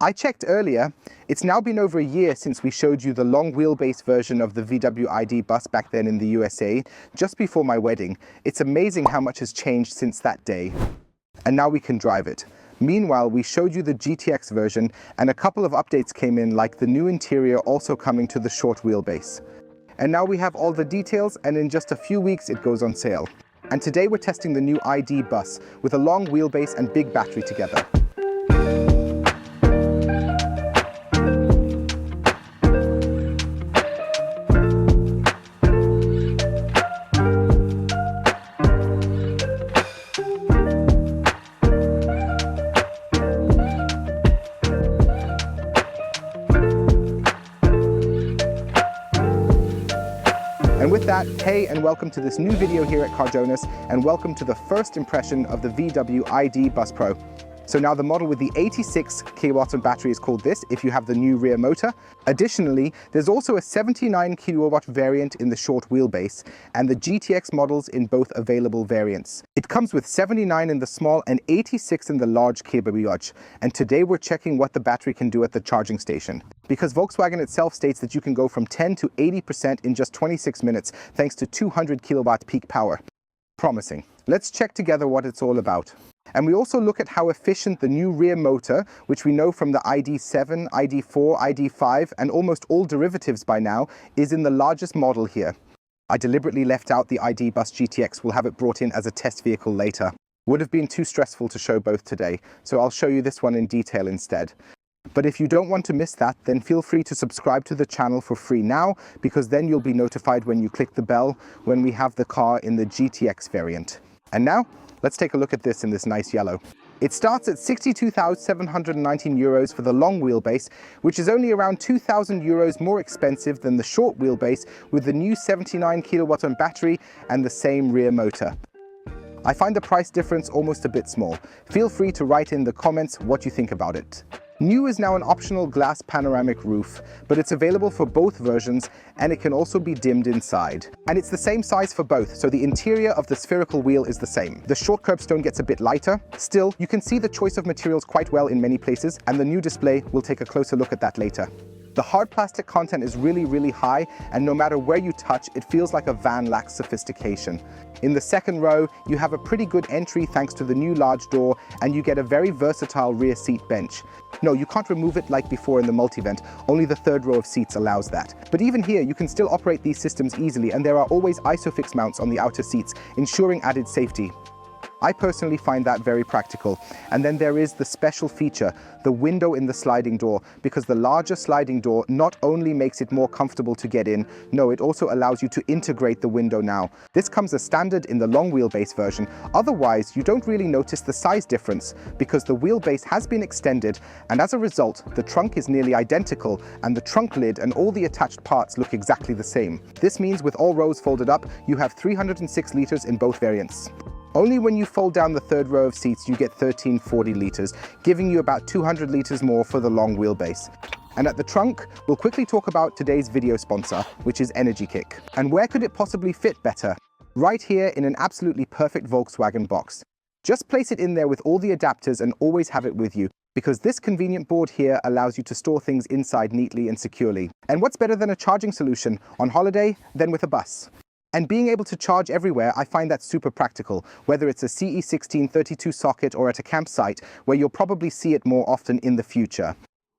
I checked earlier, it's now been over a year since we showed you the long wheelbase version of the VW ID.Buzz back then in the USA, just before my wedding. It's amazing how much has changed since that day. And now we can drive it. Meanwhile, we showed you the GTX version, and a couple of updates came in, like the new interior also coming to the short wheelbase. And now we have all the details, and in just a few weeks it goes on sale. And today we're testing the new ID.Buzz with a long wheelbase and big battery together. And with that, hey and welcome to this new video here at Carjonas, and welcome to the first impression of the VW ID.Buzz Pro. So now the model with the 86 kilowatt battery is called this if you have the new rear motor. Additionally, there's also a 79 kilowatt variant in the short wheelbase and the GTX models in both available variants. It comes with 79 in the small and 86 in the large kilowatt. And today we're checking what the battery can do at the charging station. Because Volkswagen itself states that you can go from 10 to 80% in just 26 minutes thanks to 200 kilowatt peak power. Promising. Let's check together what it's all about. And we also look at how efficient the new rear motor, which we know from the ID.7, ID.4, ID.5, and almost all derivatives by now, is in the largest model here. I deliberately left out the ID.Buzz GTX. We'll have it brought in as a test vehicle later. Would have been too stressful to show both today, so I'll show you this one in detail instead. But if you don't want to miss that, then feel free to subscribe to the channel for free now, because then you'll be notified when you click the bell when we have the car in the GTX variant. And now, let's take a look at this in this nice yellow. It starts at 62,719 euros for the long wheelbase, which is only around 2,000 euros more expensive than the short wheelbase with the new 79 kilowatt battery and the same rear motor. I find the price difference almost a bit small. Feel free to write in the comments what you think about it. New is now an optional glass panoramic roof, but it's available for both versions and it can also be dimmed inside. And it's the same size for both, so the interior of the spherical wheel is the same. The short curbstone gets a bit lighter. Still, you can see the choice of materials quite well in many places, and the new display, we'll take a closer look at that later. The hard plastic content is really high, and no matter where you touch, it feels like a van lacks sophistication. In the second row, you have a pretty good entry thanks to the new large door, and you get a very versatile rear seat bench. No, you can't remove it like before in the multivent, only the third row of seats allows that. But even here, you can still operate these systems easily, and there are always ISOFIX mounts on the outer seats, ensuring added safety. I personally find that very practical. And then there is the special feature, the window in the sliding door, because the larger sliding door not only makes it more comfortable to get in, no, it also allows you to integrate the window now. This comes as standard in the long wheelbase version. Otherwise, you don't really notice the size difference because the wheelbase has been extended, and as a result, the trunk is nearly identical and the trunk lid and all the attached parts look exactly the same. This means with all rows folded up, you have 306 liters in both variants. Only when you fold down the third row of seats you get 1340 liters, giving you about 200 liters more for the long wheelbase. And at the trunk, we'll quickly talk about today's video sponsor, which is Energy Kick. And where could it possibly fit better? Right here in an absolutely perfect Volkswagen box. Just place it in there with all the adapters and always have it with you, because this convenient board here allows you to store things inside neatly and securely. And what's better than a charging solution on holiday than with a bus? And being able to charge everywhere, I find that super practical, whether it's a CE1632 socket or at a campsite, where you'll probably see it more often in the future.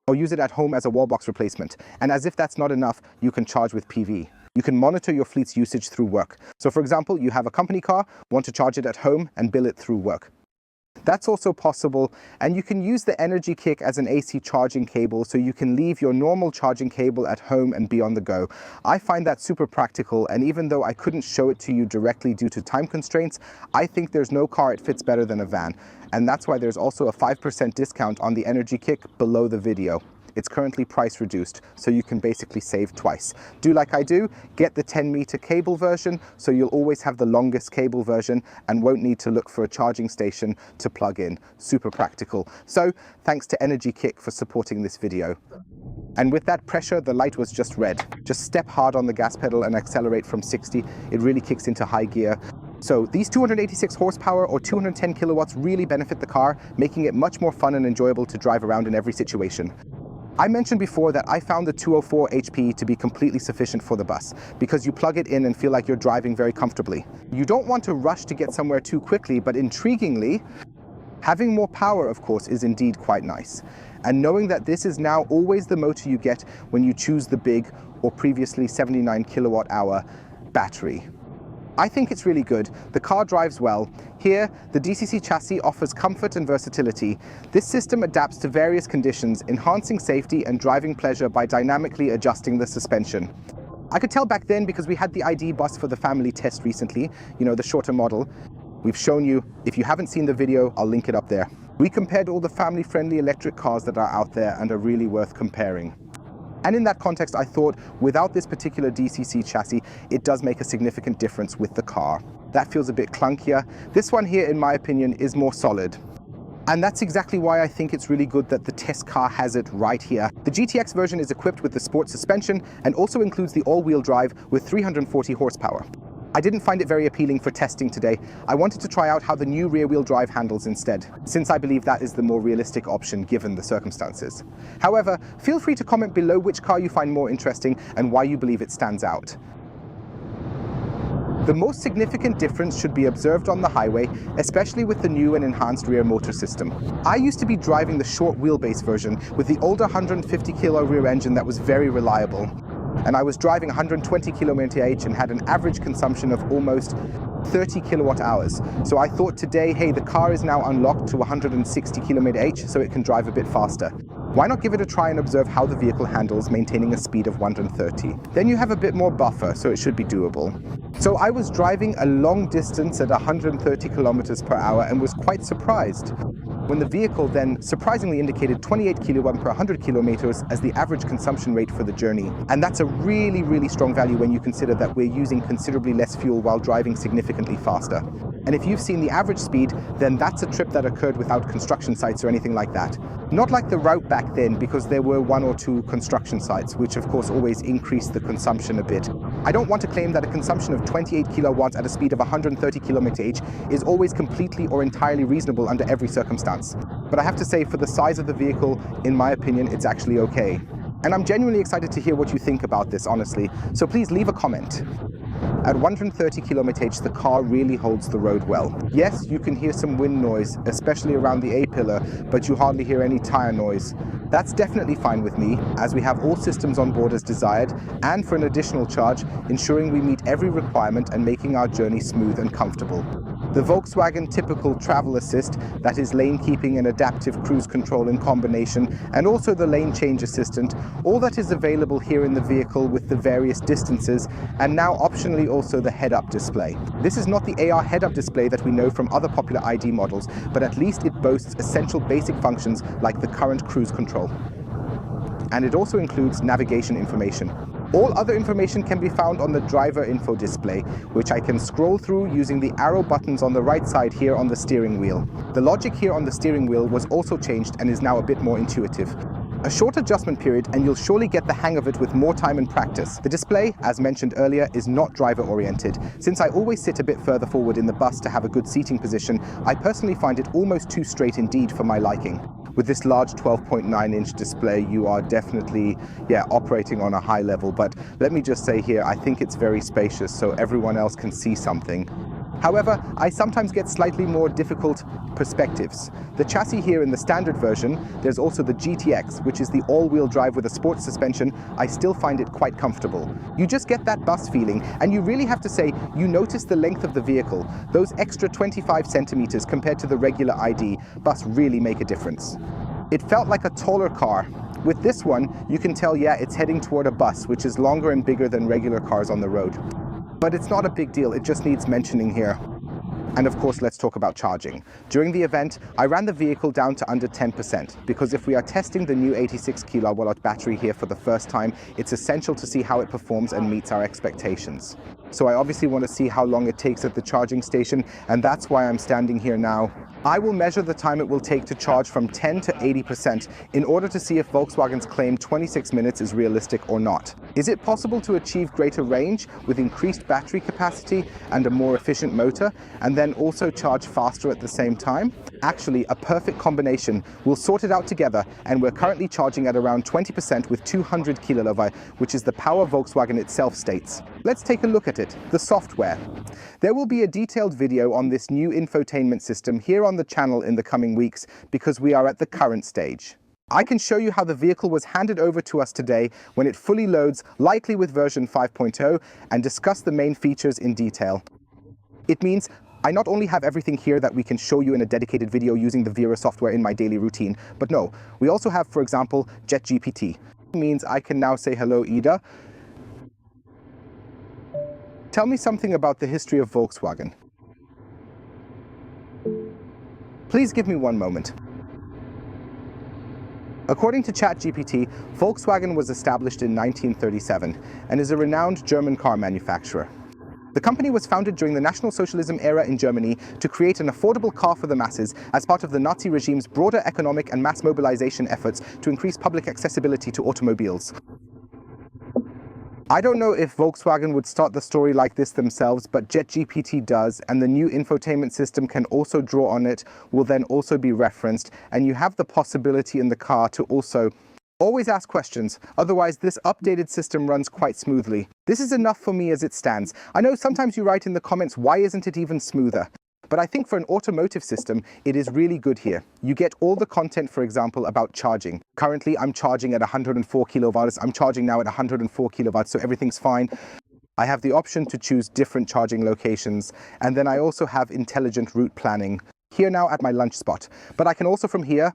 Or use it at home as a wall box replacement. And as if that's not enough, you can charge with PV. You can monitor your fleet's usage through work. So for example, you have a company car, want to charge it at home and bill it through work. That's also possible, and you can use the Energy Kick as an AC charging cable, so you can leave your normal charging cable at home and be on the go. I find that super practical, and even though I couldn't show it to you directly due to time constraints, I think there's no car it fits better than a van. And that's why there's also a 5% discount on the Energy Kick below the video. It's currently price reduced, so you can basically save twice. Do like I do, get the 10-meter cable version, so you'll always have the longest cable version and won't need to look for a charging station to plug in. Super practical. So thanks to Energy Kick for supporting this video. And with that pressure, the light was just red. Just step hard on the gas pedal and accelerate from 60. It really kicks into high gear. So these 286 horsepower or 210 kilowatts really benefit the car, making it much more fun and enjoyable to drive around in every situation. I mentioned before that I found the 204 HP to be completely sufficient for the bus because you plug it in and feel like you're driving very comfortably. You don't want to rush to get somewhere too quickly, but intriguingly, having more power, of course, is indeed quite nice. And knowing that this is now always the motor you get when you choose the big or previously 79 kilowatt hour battery. I think it's really good. The car drives well. Here, the DCC chassis offers comfort and versatility. This system adapts to various conditions, enhancing safety and driving pleasure by dynamically adjusting the suspension. I could tell back then because we had the ID.Buzz for the family test recently, the shorter model. We've shown you. If you haven't seen the video, I'll link it up there. We compared all the family-friendly electric cars that are out there and are really worth comparing. And in that context, I thought without this particular DCC chassis, it does make a significant difference with the car. That feels a bit clunkier. This one here, in my opinion, is more solid. And that's exactly why I think it's really good that the test car has it right here. The GTX version is equipped with the sport suspension and also includes the all-wheel drive with 340 horsepower. I didn't find it very appealing for testing today. I wanted to try out how the new rear-wheel drive handles instead, since I believe that is the more realistic option given the circumstances. However, feel free to comment below which car you find more interesting and why you believe it stands out. The most significant difference should be observed on the highway, especially with the new and enhanced rear motor system. I used to be driving the short wheelbase version with the older 150 kilo rear engine that was very reliable. And I was driving 120 km/h and had an average consumption of almost 30 kilowatt hours. So I thought today, hey, the car is now unlocked to 160 km/h, so it can drive a bit faster. Why not give it a try and observe how the vehicle handles maintaining a speed of 130? Then you have a bit more buffer, so it should be doable. So I was driving a long distance at 130 kilometers per hour and was quite surprised when the vehicle then surprisingly indicated 28 kilowatt per 100 kilometers as the average consumption rate for the journey. And that's a really, really strong value when you consider that we're using considerably less fuel while driving significantly faster. And if you've seen the average speed, then that's a trip that occurred without construction sites or anything like that. Not like the route back then, because there were 1 or 2 construction sites, which of course always increased the consumption a bit. I don't want to claim that a consumption of 28 kilowatts at a speed of 130 km/h is always completely or entirely reasonable under every circumstance. But I have to say, for the size of the vehicle, in my opinion, it's actually okay. And I'm genuinely excited to hear what you think about this, honestly. So please leave a comment. At 130 km/h, the car really holds the road well. Yes, you can hear some wind noise, especially around the A-pillar, but you hardly hear any tire noise. That's definitely fine with me, as we have all systems on board as desired, and for an additional charge, ensuring we meet every requirement and making our journey smooth and comfortable. The Volkswagen typical travel assist, that is lane keeping and adaptive cruise control in combination, and also the lane change assistant, all that is available here in the vehicle with the various distances, and now optionally also the head-up display. This is not the AR head-up display that we know from other popular ID models, but at least it boasts essential basic functions like the current cruise control. And it also includes navigation information. All other information can be found on the driver info display, which I can scroll through using the arrow buttons on the right side here on the steering wheel. The logic here on the steering wheel was also changed and is now a bit more intuitive. A short adjustment period and you'll surely get the hang of it with more time and practice. The display, as mentioned earlier, is not driver oriented. Since I always sit a bit further forward in the bus to have a good seating position, I personally find it almost too straight indeed for my liking. With this large 12.9-inch display, you are definitely, operating on a high level. But let me just say here, I think it's very spacious so everyone else can see something. However, I sometimes get slightly more difficult perspectives. The chassis here in the standard version, there's also the GTX, which is the all-wheel drive with a sports suspension. I still find it quite comfortable. You just get that bus feeling, and you really have to say, you notice the length of the vehicle. Those extra 25 centimeters compared to the regular ID bus really make a difference. It felt like a taller car. With this one, you can tell, it's heading toward a bus, which is longer and bigger than regular cars on the road. But it's not a big deal, it just needs mentioning here. And of course, let's talk about charging. During the event, I ran the vehicle down to under 10%, because if we are testing the new 86 kilowatt battery here for the first time, it's essential to see how it performs and meets our expectations. So I obviously want to see how long it takes at the charging station, and that's why I'm standing here now. I will measure the time it will take to charge from 10 to 80% in order to see if Volkswagen's claim 26 minutes is realistic or not. Is it possible to achieve greater range with increased battery capacity and a more efficient motor, and then also charge faster at the same time? Actually, a perfect combination. We'll sort it out together, and we're currently charging at around 20% with 200 kWh, which is the power Volkswagen itself states. Let's take a look at it, the software. There will be a detailed video on this new infotainment system here on the channel in the coming weeks because we are at the current stage. I can show you how the vehicle was handed over to us today when it fully loads, likely with version 5.0, and discuss the main features in detail. It means I not only have everything here that we can show you in a dedicated video using the Vera software in my daily routine, but no, we also have, for example, JetGPT. It means I can now say, hello, Ida. Tell me something about the history of Volkswagen. Please give me one moment. According to ChatGPT, Volkswagen was established in 1937 and is a renowned German car manufacturer. The company was founded during the National Socialism era in Germany to create an affordable car for the masses as part of the Nazi regime's broader economic and mass mobilization efforts to increase public accessibility to automobiles. I don't know if Volkswagen would start the story like this themselves, but JetGPT does, and the new infotainment system can also draw on it, will then also be referenced, and you have the possibility in the car to also always ask questions, otherwise this updated system runs quite smoothly. This is enough for me as it stands. I know sometimes you write in the comments, why isn't it even smoother? But I think for an automotive system, it is really good here. You get all the content, for example, about charging. Currently, I'm charging at 104 kilowatts. I'm charging now at 104 kilowatts, so everything's fine. I have the option to choose different charging locations, and then I also have intelligent route planning. Here now at my lunch spot. But I can also from here,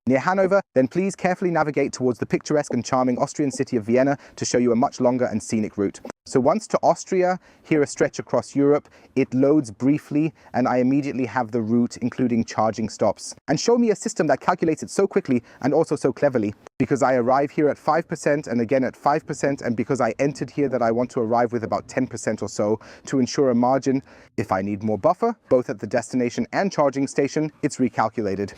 near Hanover, then please carefully navigate towards the picturesque and charming Austrian city of Vienna to show you a much longer and scenic route. So once to Austria, here a stretch across Europe, it loads briefly and I immediately have the route including charging stops. And show me a system that calculates it so quickly and also so cleverly, because I arrive here at 5% and again at 5%, and because I entered here that I want to arrive with about 10% or so to ensure a margin. If I need more buffer, both at the destination and charging station, it's recalculated.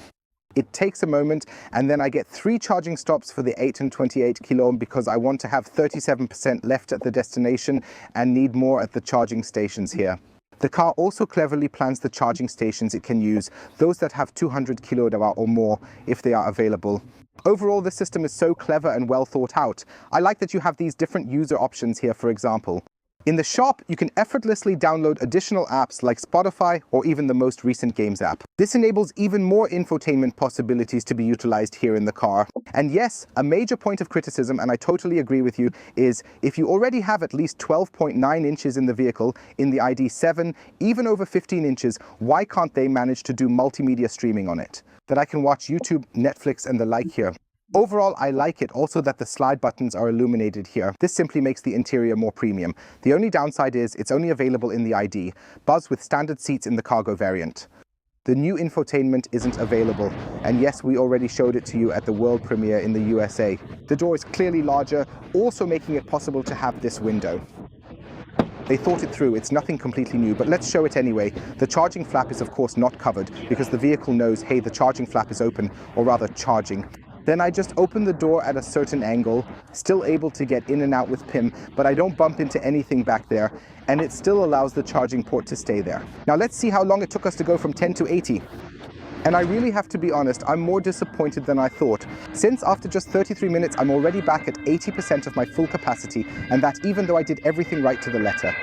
It takes a moment, and then I get 3 charging stops for the 8 and 28 kilo because I want to have 37% left at the destination and need more at the charging stations here. The car also cleverly plans the charging stations it can use, those that have 200 kWh or more if they are available. Overall, this system is so clever and well thought out. I like that you have these different user options here, for example. In the shop, you can effortlessly download additional apps like Spotify or even the most recent games app. This enables even more infotainment possibilities to be utilized here in the car. And yes, a major point of criticism, and I totally agree with you, is if you already have at least 12.9 inches in the vehicle, in the ID.7, even over 15 inches, why can't they manage to do multimedia streaming on it? That I can watch YouTube, Netflix, and the like here. Overall, I like it also that the slide buttons are illuminated here. This simply makes the interior more premium. The only downside is it's only available in the ID.Buzz with standard seats in the cargo variant. The new infotainment isn't available, and yes, we already showed it to you at the world premiere in the USA. The door is clearly larger, also making it possible to have this window. They thought it through, it's nothing completely new, but let's show it anyway. The charging flap is of course not covered because the vehicle knows, hey, the charging flap is open, or rather charging. Then I just open the door at a certain angle, still able to get in and out with PIM, but I don't bump into anything back there, and it still allows the charging port to stay there. Now let's see how long it took us to go from 10 to 80. And I really have to be honest, I'm more disappointed than I thought. Since after just 33 minutes, I'm already back at 80% of my full capacity, and that even though I did everything right to the letter.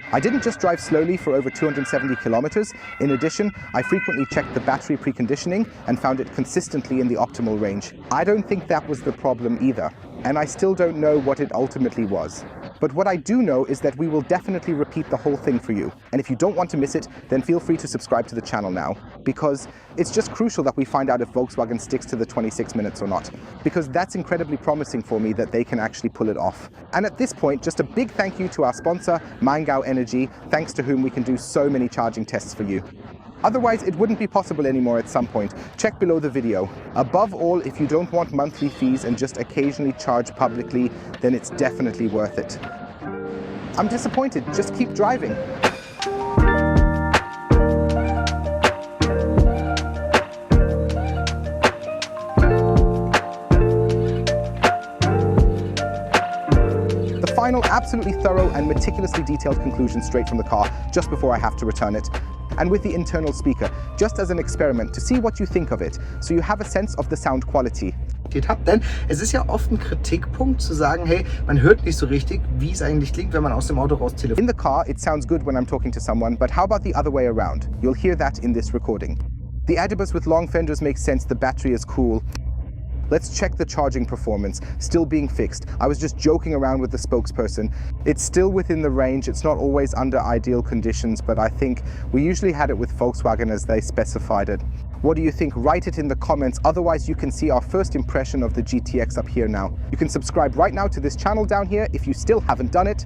I didn't just drive slowly for over 270 kilometers. In addition, I frequently checked the battery preconditioning and found it consistently in the optimal range. I don't think that was the problem either, and I still don't know what it ultimately was. But what I do know is that we will definitely repeat the whole thing for you. And if you don't want to miss it, then feel free to subscribe to the channel now, because it's just crucial that we find out if Volkswagen sticks to the 26 minutes or not, because that's incredibly promising for me that they can actually pull it off. And at this point, just a big thank you to our sponsor, Maingau Energy, thanks to whom we can do so many charging tests for you. Otherwise, it wouldn't be possible anymore at some point. Check below the video. Above all, if you don't want monthly fees and just occasionally charge publicly, then it's definitely worth it. I'm disappointed. Just keep driving. The final, absolutely thorough and meticulously detailed conclusion straight from the car, just before I have to return it. And with the internal speaker, just as an experiment to see what you think of it, so you have a sense of the sound quality. Denn es ist ja oft ein Kritikpunkt zu sagen, hey, man hört nicht so richtig, wie es eigentlich klingt, wenn man aus dem Auto raus telefoniert. In the car, it sounds good when I'm talking to someone, but how about the other way around? You'll hear that in this recording. The ID.Buzz with long fenders makes sense, the battery is cool. Let's check the charging performance, still being fixed. I was just joking around with the spokesperson. It's still within the range, it's not always under ideal conditions, but I think we usually had it with Volkswagen as they specified it. What do you think? Write it in the comments, otherwise you can see our first impression of the GTX up here now. You can subscribe right now to this channel down here if you still haven't done it.